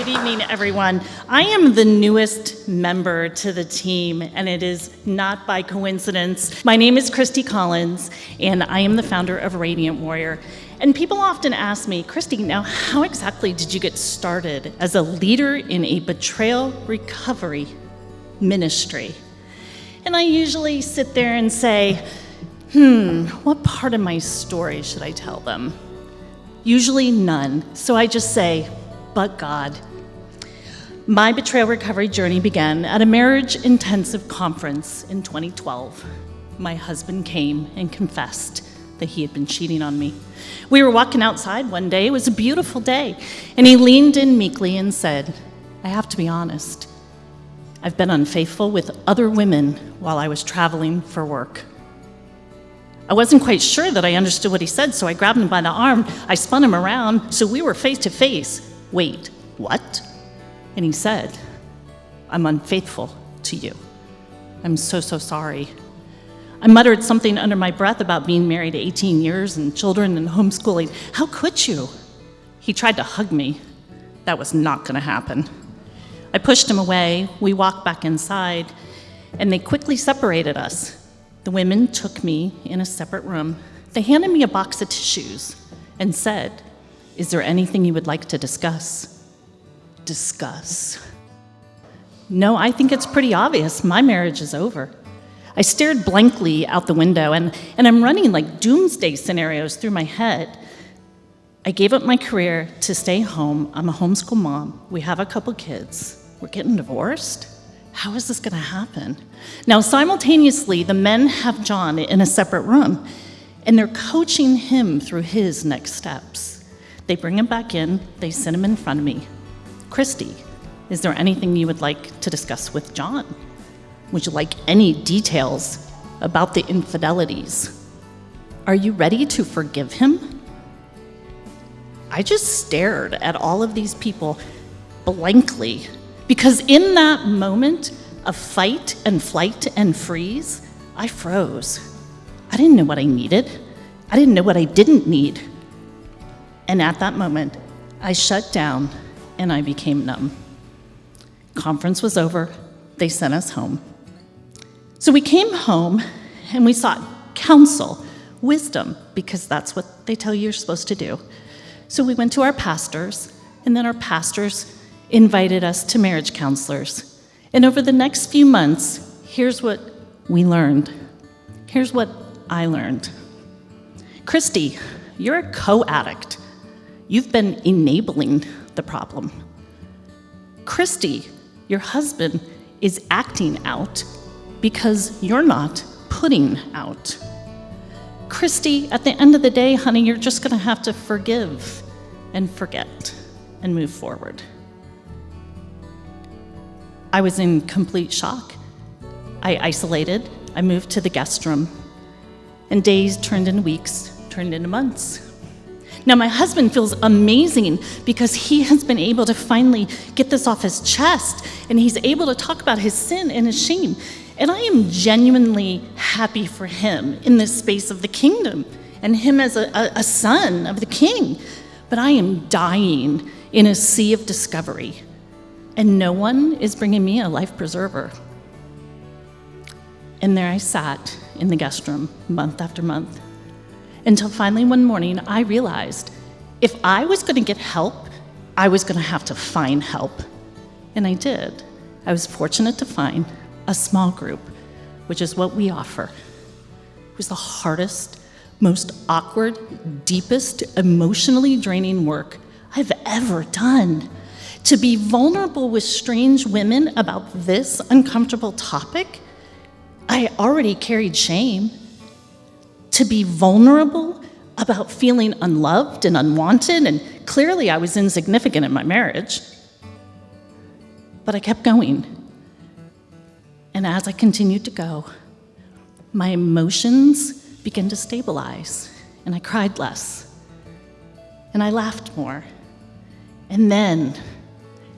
evening, everyone. I am the newest member to the team, and it is not by coincidence. My name is Kristi Collins, and I am the founder of Radiant Warrior. And people often ask me, Kristi, now how exactly did you get started as a leader in a betrayal recovery ministry? And I usually sit there and say, what part of my story should I tell them? Usually none. So I just say, but God. My betrayal recovery journey began at a marriage intensive conference in 2012. My husband came and confessed that he had been cheating on me. We were walking outside one day. It was a beautiful day. And he leaned in meekly and said, I have to be honest. I've been unfaithful with other women while I was traveling for work. I wasn't quite sure that I understood what he said, so I grabbed him by the arm. I spun him around, so we were face to face. Wait, what? And he said, I'm unfaithful to you. I'm so sorry. I muttered something under my breath about being married 18 years and children and homeschooling. How could you? He tried to hug me. That was not going to happen. I pushed him away. We walked back inside, and they quickly separated us. The women took me in a separate room. They handed me a box of tissues and said, is there anything you would like to discuss? Discuss. No, I think it's pretty obvious. My marriage is over. I stared blankly out the window, and I'm running like doomsday scenarios through my head. I gave up my career to stay home. I'm a homeschool mom. We have a couple kids. We're getting divorced? How is this going to happen? Now, simultaneously, the men have John in a separate room, and they're coaching him through his next steps. They bring him back in. They sit him in front of me. Kristi, is there anything you would like to discuss with John? Would you like any details about the infidelities? Are you ready to forgive him? I just stared at all of these people blankly, because in that moment of fight and flight and freeze, I froze. I didn't know what I needed. I didn't know what I didn't need. And at that moment, I shut down and I became numb. Conference was over. They sent us home. So we came home and we sought counsel, wisdom, because that's what they tell you you're supposed to do. So we went to our pastors, and then our pastors invited us to marriage counselors. And over the next few months, here's what we learned. Here's what I learned. Kristi, you're a co-addict. You've been enabling the problem. Kristi, your husband is acting out because you're not putting out. Kristi, at the end of the day, honey, you're just going to have to forgive and forget and move forward. I was in complete shock. I isolated. I moved to the guest room. And days turned into weeks, turned into months. Now, my husband feels amazing because he has been able to finally get this off his chest, and he's able to talk about his sin and his shame. And I am genuinely happy for him in this space of the kingdom and him as a son of the king. But I am dying in a sea of discovery, and no one is bringing me a life preserver. And there I sat in the guest room month after month, until finally one morning I realized if I was going to get help, I was going to have to find help. And I did. I was fortunate to find a small group, which is what we offer. It was the hardest, most awkward, deepest, emotionally draining work I've ever done. To be vulnerable with strange women about this uncomfortable topic, I already carried shame. To be vulnerable about feeling unloved and unwanted, and clearly I was insignificant in my marriage. But I kept going. And as I continued to go, my emotions began to stabilize, and I cried less, and I laughed more. And then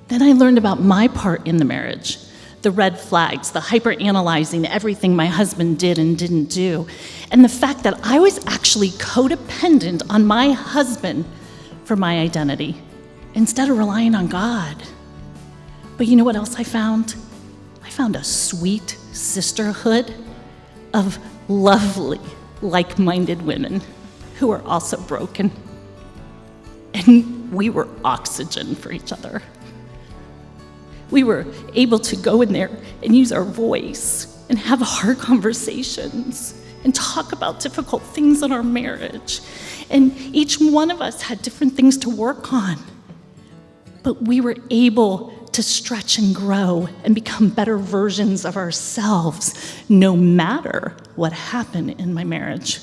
I learned about my part in the marriage, the red flags, the hyper-analyzing everything my husband did and didn't do, and the fact that I was actually codependent on my husband for my identity instead of relying on God But you know what else I found? I found a sweet sisterhood of lovely, like-minded women who were also broken. And we were oxygen for each other. We were able to go in there and use our voice and have hard conversations and talk about difficult things in our marriage. And each one of us had different things to work on. But we were able to stretch and grow and become better versions of ourselves, no matter what happened in my marriage.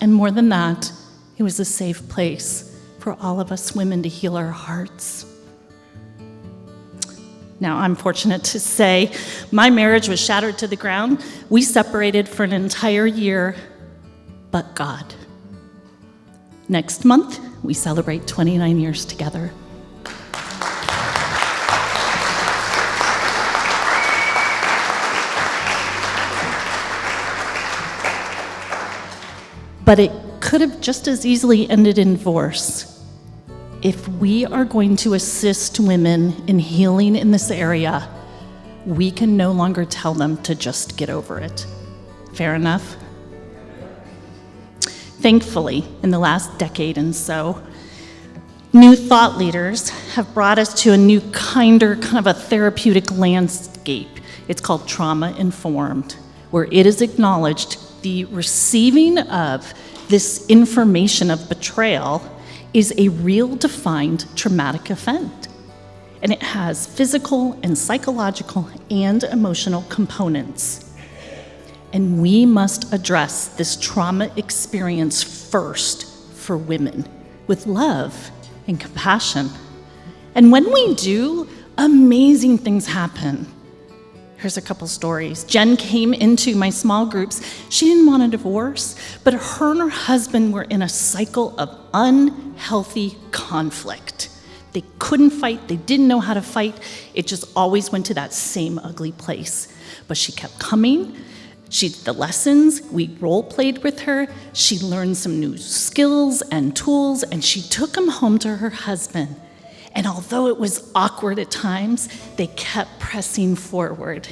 And more than that, it was a safe place for all of us women to heal our hearts. Now, I'm fortunate to say my marriage was shattered to the ground. We separated for an entire year, but God. Next month, we celebrate 29 years together. But it could have just as easily ended in divorce. If we are going to assist women in healing in this area, we can no longer tell them to just get over it. Fair enough? Thankfully, in the last decade and so, new thought leaders have brought us to a new, kinder, kind of a therapeutic landscape. It's called trauma-informed, where it is acknowledged the receiving of this information of betrayal is a real defined traumatic event. And it has physical and psychological and emotional components. And we must address this trauma experience first for women with love and compassion. And when we do, amazing things happen. Here's a couple stories. Jen came into my small groups. She didn't want a divorce, but her and her husband were in a cycle of unhealthy conflict. They couldn't fight. They didn't know how to fight. It just always went to that same ugly place. But she kept coming. She did the lessons. We role-played with her. She learned some new skills and tools, and she took them home to her husband. And although it was awkward at times, they kept pressing forward.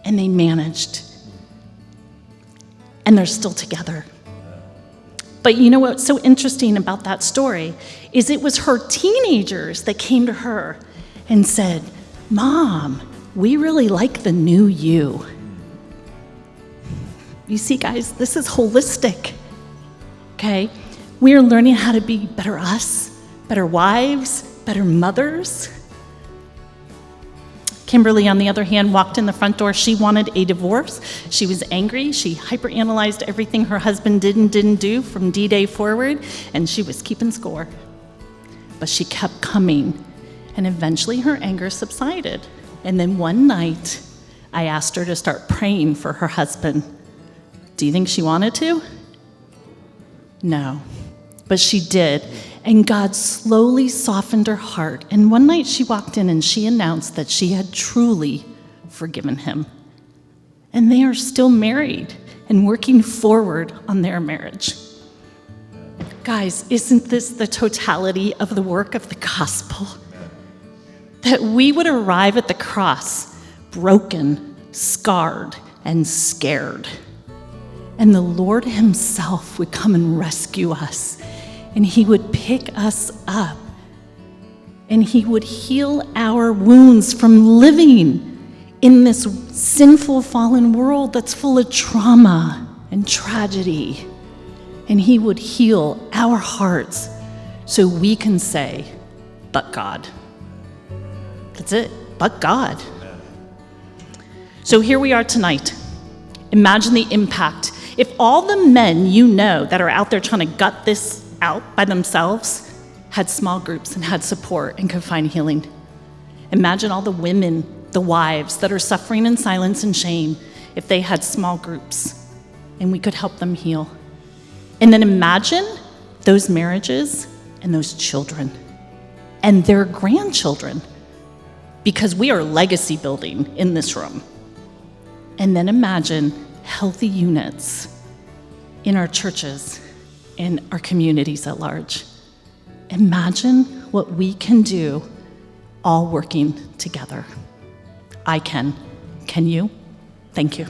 And they managed. And they're still together. But you know what's so interesting about that story is it was her teenagers that came to her and said, "Mom, we really like the new you." You see, guys, this is holistic, okay? We are learning how to be better us, better wives, better mothers. Kimberly, on the other hand, walked in the front door. She wanted a divorce. She was angry. She hyperanalyzed everything her husband did and didn't do from D-Day forward, and she was keeping score. But she kept coming, and eventually her anger subsided. And then one night, I asked her to start praying for her husband. Do you think she wanted to? No, but she did. And God slowly softened her heart. And one night she walked in and she announced that she had truly forgiven him. And they are still married and working forward on their marriage. Guys, isn't this the totality of the work of the gospel? That we would arrive at the cross broken, scarred, and scared. And the Lord himself would come and rescue us. And he would pick us up. And he would heal our wounds from living in this sinful, fallen world that's full of trauma and tragedy. And he would heal our hearts so we can say, "But God." That's it, but God. So here we are tonight. Imagine the impact. If all the men you know that are out there trying to gut this out by themselves had small groups and had support and could find healing. Imagine all the women, the wives that are suffering in silence and shame if they had small groups and we could help them heal. And then imagine those marriages and those children and their grandchildren, because we are legacy building in this room. And then imagine healthy units in our churches, in our communities at large. Imagine what we can do all working together. I can. Can you? Thank you.